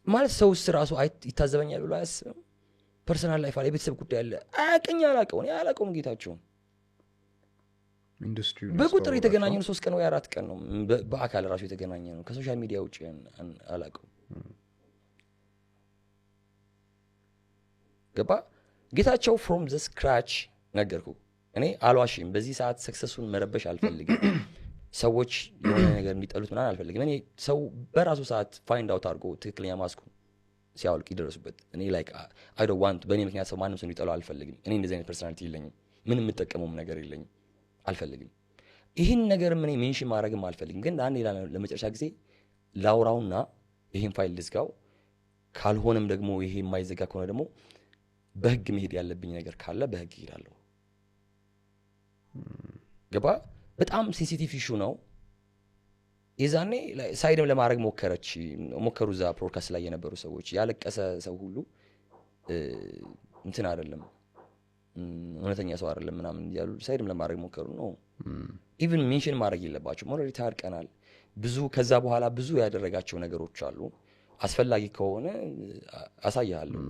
ማለት ሰውስ ራሱ ይታዘበኛል ብሎ አያስብም ፐርሰናል ላይፍ አለ የቤተሰብ ጉዳይ አለ አያቀኛ አላቀውም ጌታቸው ኢንዱስትሪ በቁጥር የተገናኘነው 3 ቀን ወይ 4 ቀን ነው በአካል ራሱ የተገናኘነው ከሶሻል ሚዲያ ውጪ አላቀው ገባ ጌታቸው from the scratch ነገርኩ እኔ አልዋሽም በዚህ ሰዓት ሰክሰሱን መረበሽ አልፈልግም ሰዎች የሆነ ነገር እንዲጠሉት ምናምን አልፈልግም እኔ ሰው በራሱ ሰዓት ፋይንድ አውት አድርጎ ትክክለኛ ማስኩ ሲያውልቅ ይደረሱበት እኔ ላይክ I don't want በእኔ ምክንያት ሰው ማንም ሰው እንዲጠላው አልፈልግም እኔ እንደዚህ አይነት ፐርሰናሊቲ የለኝም ምንም የምጠቀመውም ነገር የለኝም አልፈልግም ይሄን ነገር ምን ሜንሽን ማድረግም አልፈልግም ግን አንዴ ለመጨረሻ ጊዜ ላውራውና ይሄን ፋይል ልዝጋው ካልሆነም ደግሞ ይሄ የማይዘጋ ከሆነ ደግሞ በህግ መሄድ ያለብኝ ነገር ካለ በህግ ይሄዳለሁ ገባ በጣም ሴንሲቲቭ ኢሹ ነው የዛኔ ሳይድም ለማድረግ ሞከሩ ዛ ፕሮድካስት ላይ የነበሩ ሰዎች ያለቀሰ ሰው ሁሉ እንትን አይደለም እውነተኛ ሰው አይደለም ምናምን ያሉ ሳይድም ለማድረግ ሞከሩ ነው ኢቭን ሜንሽን ማድረግ የለባቸው ሞራሊ ታርቀናል ብዙ ከዛ በኋላ ብዙ ያደረጋቸው ነገሮች አሉ አስፈላጊ ከሆነ አሳያለሁ